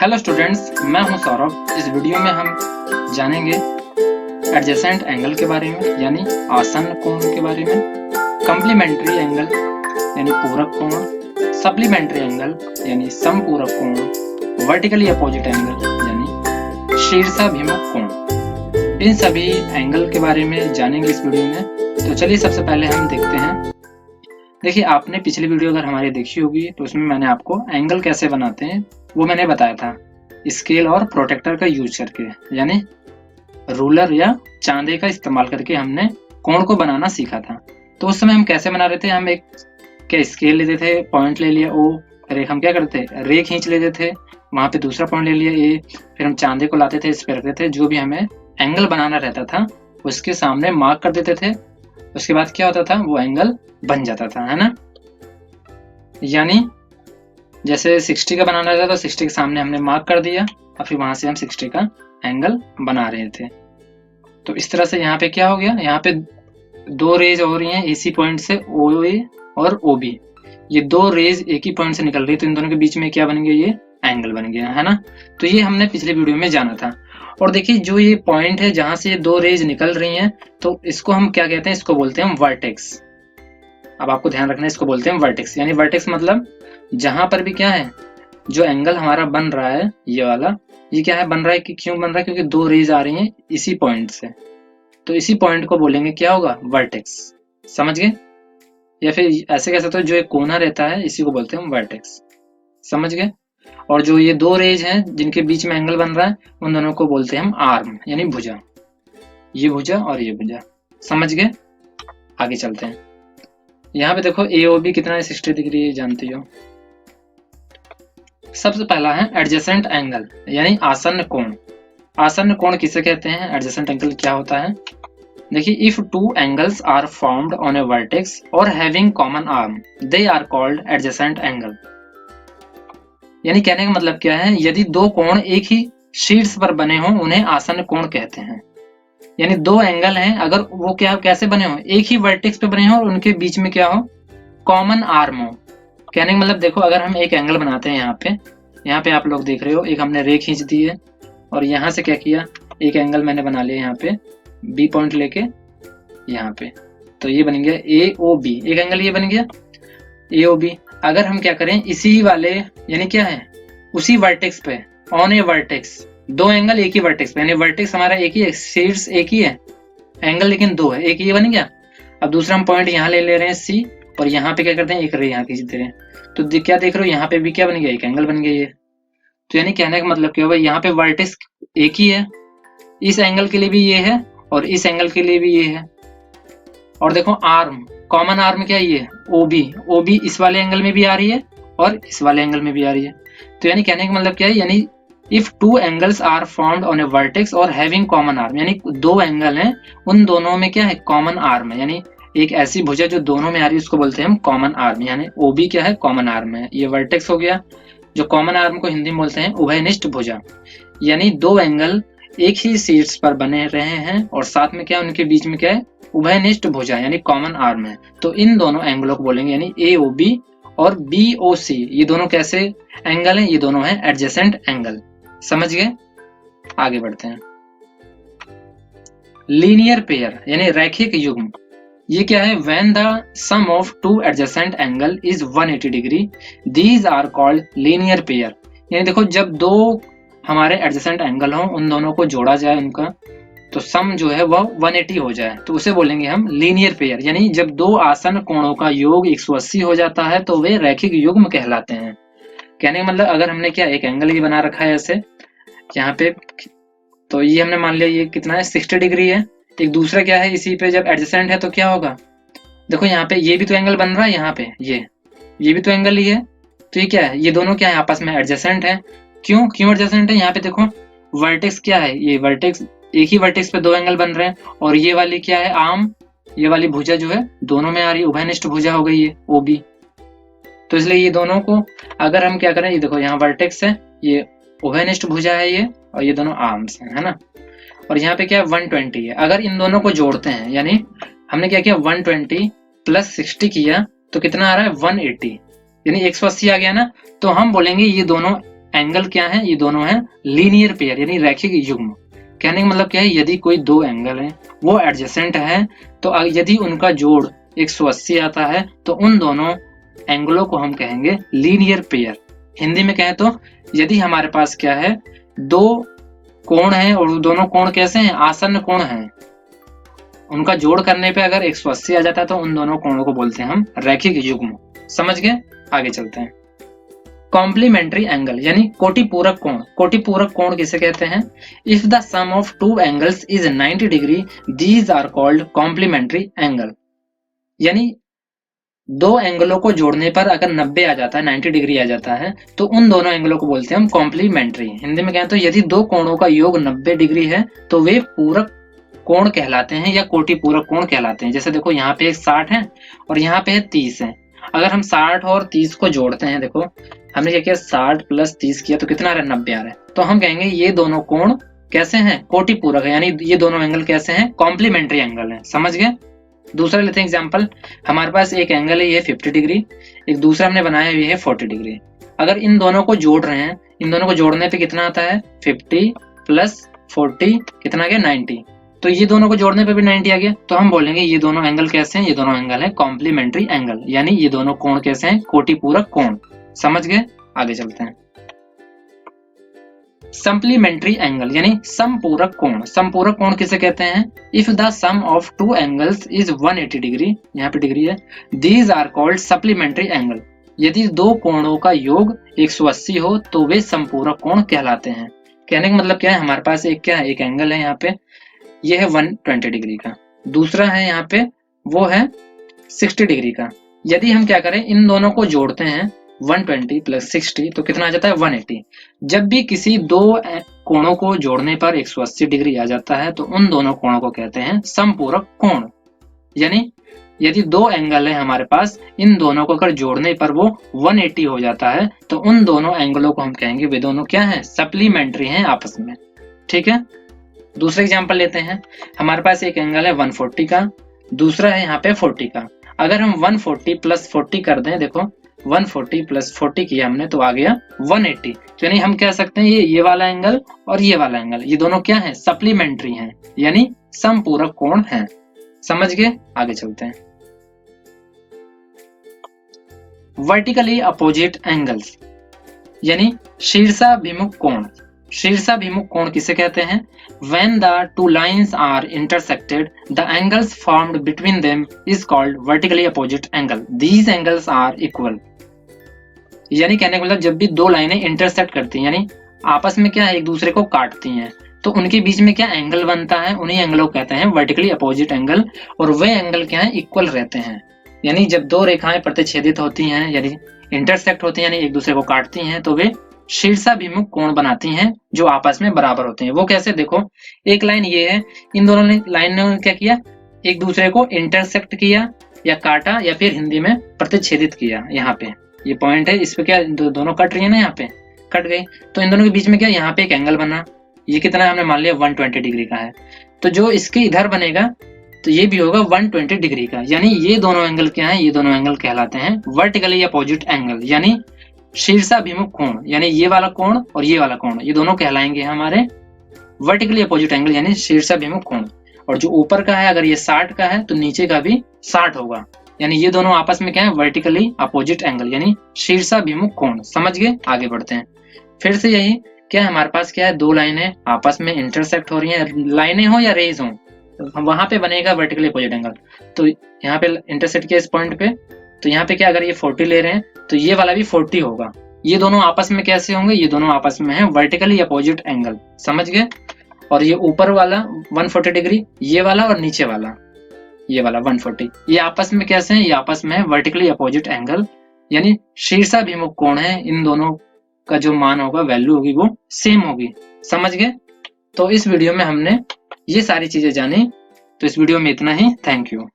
Hello students, मैं हूं सौरभ। इस वीडियो में हम जानेंगे एडजेसेंट एंगल के बारे में यानी आसन्न कोण के बारे में, कम्प्लीमेंट्री एंगल यानी पूरक कोण, सप्लीमेंट्री एंगल यानी समपूरक कोण, वर्टिकली अपोजिट एंगल यानी शीर्षाभिमुख कोण। इन सभी एंगल के बारे में जानेंगे इस वीडियो में। तो चलिए सबसे पहले हम देखते हैं। देखिए, आपने पिछली वीडियो अगर हमारी देखी होगी तो उसमें मैंने आपको एंगल कैसे बनाते हैं वो मैंने बताया था, स्केल और प्रोटेक्टर का यूज करके, यानी रूलर या चांदे का इस्तेमाल करके हमने कोण को बनाना सीखा था। तो उस समय हम कैसे बना रहे थे, हम एक क्या स्केल लेते थे, पॉइंट ले लिया ओ, फिर हम क्या करते रे खींच लेते थे, वहां पे दूसरा पॉइंट ले लिया ए, फिर हम चांदे को लाते थे, इस पे रखते थे, जो भी हमें एंगल बनाना रहता था उसके सामने मार्क कर देते थे। उसके बाद क्या होता था, वो एंगल बन जाता था, है ना। यानी जैसे 60 का बनाना था तो 60 के सामने हमने मार्क कर दिया और फिर वहां से हम 60 का एंगल बना रहे थे। तो इस तरह से यहाँ पे क्या हो गया, यहाँ पे दो रेज हो रही हैं इसी पॉइंट से, ओ ए और ओ बी। ये दो रेज एक ही पॉइंट से निकल रही है, तो इन दोनों के बीच में क्या बन गया, ये एंगल बन गया, है ना। तो ये हमने पिछले वीडियो में जाना था। और देखिए, जो ये पॉइंट है जहां से ये दो रेज निकल रही हैं, तो इसको हम क्या कहते हैं, इसको बोलते हैं हम वर्टेक्स। अब आपको ध्यान रखना है, इसको बोलते हैं वर्टेक्स। यानी वर्टेक्स मतलब जहां पर भी क्या है, जो एंगल हमारा बन रहा है ये वाला, ये क्या है बन रहा है कि क्यों बन रहा है, क्योंकि दो रेज आ रही हैं इसी पॉइंट से। तो इसी पॉइंट को बोलेंगे क्या होगा, वर्टेक्स। समझ गए। या फिर ऐसे कह सकते हो, जो एक कोना रहता है इसी को बोलते हैं हम वर्टेक्स। समझ गए। और जो ये दो रेज हैं जिनके बीच में एंगल बन रहा है, उन दोनों को बोलते हैं हम आर्म यानी भुजा। ये भुजा और ये भुजा। समझ गए। आगे चलते हैं। यहाँ पे देखो ए ओ बी कितना है, 60 डिग्री जानती हो। सबसे पहला है एडजेसेंट एंगल यानी आसन्न कोण। आसन्न कोण किसे कहते हैं, एडजेसेंट एंगल क्या होता है। देखिए, if two angles are formed on a vertex और having common arm they are called adjacent angle. यानी कहने का मतलब क्या है, यदि दो कोण एक ही शीर्ष पर बने हों उन्हें आसन्न कोण कहते हैं। यानी दो एंगल हैं, अगर वो क्या कैसे बने हों, एक ही वर्टेक्स पे बने हों और उनके बीच में क्या हो, कॉमन आर्म हो। कहने का मतलब देखो, अगर हम एक एंगल बनाते हैं यहाँ पे आप लोग देख रहे हो, एक हमने रे खींच दी है और यहाँ से क्या किया, एक एंगल मैंने बना लिया यहाँ पे बी पॉइंट लेके यहाँ पे, तो ये बन गया ए ओ बी, एक एंगल ये बन गया ए ओ बी। अगर हम क्या करें, इसी वाले यानी क्या है, उसी वर्टेक्स पे, ऑन ए वर्टेक्स, दो एंगल एक ही वर्टेक्स पे, यानी वर्टेक्स हमारा एक ही है, शीर्ष एक ही है, एंगल लेकिन दो है, एक ये बन गया। अब दूसरा हम पॉइंट यहाँ ले रहे हैं सी, और यहाँ पे क्या करते हैं, एक रे यहाँ खींच दे रहे हैं, तो क्या देख रहे हो, यहाँ पे भी क्या बन गया, एक एंगल बन गया ये। तो यानी कहने का मतलब क्या होगा, यहाँ पे वर्टेक्स एक ही है, इस एंगल के लिए भी ये है और इस एंगल के लिए भी ये है। और देखो आर्म, कॉमन आर्म क्या है, ये ओबी। ओबी इस वाले एंगल में भी आ रही है और इस वाले एंगल में भी आ रही है। तो यानी कहने का मतलब क्या है, यानी if two angles are formed on a vertex और हैविंग कॉमन आर्म, यानी दो एंगल हैं, उन दोनों में क्या है, कॉमन आर्म है। यानी एक ऐसी भुजा जो दोनों में आ रही है उसको बोलते हैं हम कॉमन आर्म, यानी ओबी क्या है, कॉमन आर्म है। ये वर्टेक्स हो गया। जो कॉमन आर्म को हिंदी में बोलते हैं उभयनिष्ठ भुजा। यानी दो एंगल एक ही शीर्ष पर बने रहे हैं और साथ में क्या, उनके बीच में क्या है, उभयनिष्ठ भुजा यानी कॉमन आर्म है। तो इन दोनों एंगलों को बोलेंगे, यानी ए ओ बी और बी ओ सी, ये दोनों कैसे एंगल हैं, ये दोनों हैं एडजेसेंट एंगल। समझ गए। आगे बढ़ते हैं। लीनियर पेयर यानी रैखिक युग्म, ये क्या है, when the sum of two adjacent angle is 180 degree these are called linear pair. यानी देखो, जब दो हमारे एडजेसेंट एंगल हो, उन दोनों को जोड़ा जाए उनका, तो सम जो है वह 180 हो जाए, तो उसे बोलेंगे हम लीनियर पेयर। यानी जब दो आसन्न कोणों का योग 180 हो जाता है तो वे रैखिक युग्म कहलाते हैं। कहने का मतलब, अगर हमने क्या एक एंगल ये बना रखा है ऐसे यहाँ पे, तो ये हमने मान लिया ये कितना है, 60 डिग्री है। एक दूसरा क्या है, इसी पे जब एडजेसेंट है तो क्या होगा, देखो यहाँ पे ये भी तो एंगल बन रहा है, यहाँ पे ये भी तो एंगल ही है। तो ये क्या है, ये दोनों क्या है, आपस में एडजेसेंट है। क्यों क्यों एडजेसेंट है, यहाँ पे देखो वर्टेक्स क्या है, ये वर्टेक्स, एक ही वर्टेक्स पे दो एंगल बन रहे हैं, और ये वाली क्या है, आर्म, ये वाली भुजा जो है दोनों में आ रही है, उभयनिष्ठ भुजा हो गई है ओ बी। तो इसलिए ये दोनों को अगर हम क्या करें, ये देखो यहाँ वर्टेक्स है, ये उभयनिष्ठ भुजा है ये, और ये दोनों आर्म्स हैं, है ना। और यहाँ पे क्या है, 120 है। अगर इन दोनों को जोड़ते हैं, यानी हमने क्या किया, 120 प्लस 60 किया तो कितना आ रहा है, 180, यानी 180 आ गया ना। तो हम बोलेंगे ये दोनों एंगल क्या है, ये दोनों है लीनियर पेयर यानी रैखिक युग्म। कहने का मतलब क्या है, यदि कोई दो एंगल है वो एडजेसेंट है तो यदि उनका जोड़ 180 आता है तो उन दोनों एंगलों को हम कहेंगे लीनियर पेयर। हिंदी में कहें तो यदि हमारे पास क्या है, दो कोण है और दोनों कोण कैसे हैं, आसन्न कोण हैं, उनका जोड़ करने पे अगर 180 आ जाता है तो उन दोनों कोणों को बोलते हैं हम रैखिक युग्म। समझ गए, आगे चलते हैं। कॉम्प्लीमेंट्री एंगल यानी कोटि पूरक कोण। कोटि पूरक कोण किसे कहते हैं? If the sum of two angles is 90 degree these are called complementary angle. यानी दो एंगलों को जोड़ने पर अगर 90 आ जाता है, 90 डिग्री आ जाता है, तो उन दोनों एंगलों को बोलते हैं हम कॉम्प्लीमेंट्री। हिंदी में कहें तो यदि दो कोणों का योग 90 डिग्री है तो वे पूरक कोण कहलाते हैं या कोटि पूरक कोण कहलाते हैं। जैसे देखो यहाँ पे एक 60 है और यहाँ पे 30 है। अगर हम 60 और 30 को जोड़ते हैं, देखो हमने क्या किया, 60 प्लस 30 किया तो कितना आ रहा है, 90 आ रहा है। तो हम कहेंगे ये दोनों कोण कैसे हैं, कोटि पूरक है, यानी ये दोनों एंगल कैसे हैं, कॉम्प्लीमेंट्री एंगल है। समझ गए। दूसरा लेते हैं एग्जांपल। हमारे पास एक एंगल है ये 50 डिग्री, एक दूसरा हमने बनाया है ये है 40 डिग्री। अगर इन दोनों को जोड़ रहे हैं, इन दोनों को जोड़ने पे कितना आता है, 50 प्लस 40 कितना आ गया, 90। तो ये दोनों को जोड़ने पे भी 90 आ गया। तो हम बोलेंगे ये दोनों एंगल कैसे हैं, ये दोनों एंगल है कॉम्प्लीमेंट्री एंगल, यानी ये दोनों कोण कैसे हैं, कोटि पूरक कोण। समझ गए, आगे चलते हैं। सप्लीमेंट्री एंगल यानी समपूरक कोण। समपूरक कोण किसे कहते हैं? If the sum of two angles is 180 degree, यहाँ पे डिग्री है, these are called supplementary angle. यदि दो कोणों का योग 180 हो तो वे समपूरक कोण कहलाते हैं। कहने का मतलब क्या है, हमारे पास एक क्या है, एक एंगल है यहाँ पे, ये है 120 डिग्री का, दूसरा है यहाँ पे वो है 60 डिग्री का। यदि हम क्या करें, इन दोनों को जोड़ते हैं 120 प्लस 60 तो कितना आ जाता है, 180। जब भी किसी दो कोणों को जोड़ने पर 180 डिग्री आ जाता है तो उन दोनों कोणों को कहते हैं समपूरक कोण। यानी यदि दो एंगल है हमारे पास, इन दोनों को अगर जोड़ने पर वो 180 हो जाता है तो उन दोनों एंगलों को हम कहेंगे वे दोनों क्या है, सप्लीमेंट्री हैं आपस में। ठीक है। दूसरा एग्जांपल लेते हैं। हमारे पास एक एंगल है 140 का, दूसरा है यहाँ पे 40 का। अगर हम 140 प्लस 40 कर दें, देखो 140 प्लस 40 किया हमने तो आ गया 180। यानी हम कह सकते हैं ये वाला एंगल और ये वाला एंगल, ये दोनों क्या है, सप्लीमेंट्री हैं, यानी समपूरक कोण हैं। समझ गए, आगे चलते हैं। वर्टिकली अपोजिट एंगल्स यानी शीर्षाभिमुख कोण। शीर्षाभिमुख कोण किसे कहते हैं? When the two lines are intersected, the angles formed between them is called vertically opposite angle. These angles are equal. यानी कहने का मतलब जब भी दो लाइनें इंटरसेक्ट करती हैं, यानी आपस में क्या है, एक दूसरे को काटती हैं, तो उनके बीच में क्या एंगल बनता है, उन्हीं एंगलों को कहते हैं वर्टिकली अपोजिट एंगल। और वे एंगल क्या है, इक्वल रहते हैं। यानी जब दो रेखाएं प्रतिच्छेदित होती हैं यानी इंटरसेक्ट होती हैं, यानी एक दूसरे को काटती हैं, तो वे शीर्षाभिमुख कोण बनाती हैं जो आपस में बराबर होते हैं। वो कैसे, देखो एक लाइन ये है, इन दोनों लाइन ने क्या किया, एक दूसरे को इंटरसेक्ट किया या काटा या फिर हिंदी में प्रतिच्छेदित किया। यहाँ पे ये पॉइंट है, इस पे क्या दोनों कट रही है ना, यहाँ पे कट गई, तो इन दोनों के बीच में क्या, यहाँ पे एक एंगल बना, ये कितना है हमने मान लिया 120 डिग्री का है। तो जो इसके इधर बनेगा तो ये भी होगा 120 डिग्री का। यानी ये दोनों एंगल क्या है, ये दोनों एंगल कहलाते हैं वर्टिकली अपोजिट एंगल, यानी शीर्षाभिमुख कोण। यानी ये वाला कोण और ये वाला कोण, ये दोनों कहलाएंगे हमारे वर्टिकली अपोजिट एंगल यानी शीर्षाभिमुख कोण। और जो ऊपर का है अगर ये 60 का है तो नीचे का भी 60 होगा, यानी ये दोनों आपस में क्या है, वर्टिकली अपोजिट एंगल यानी शीर्षाभिमुख कोण। समझ गए, आगे बढ़ते हैं। फिर से यही क्या है, हमारे पास क्या है, दो लाइनें आपस में इंटरसेक्ट हो रही हैं, लाइनें हो या रेज हो, वहां पे बनेगा वर्टिकली अपोजिट एंगल। तो यहाँ पे इंटरसेक्ट किया इस पॉइंट पे, तो यहाँ पे क्या, अगर ये 40 ले रहे हैं तो ये वाला भी 40 होगा। ये दोनों आपस में कैसे होंगे, ये दोनों आपस में है वर्टिकली अपोजिट एंगल। समझ गए। और ये ऊपर वाला 140 डिग्री, ये वाला और नीचे वाला ये वाला 140, ये आपस में कैसे हैं, ये आपस में है वर्टिकली अपोजिट एंगल, यानी शीर्षाभिमुख कोण है। इन दोनों का जो मान होगा, वैल्यू होगी, वो सेम होगी। समझ गए। तो इस वीडियो में हमने ये सारी चीजें जानी। तो इस वीडियो में इतना ही। Thank you.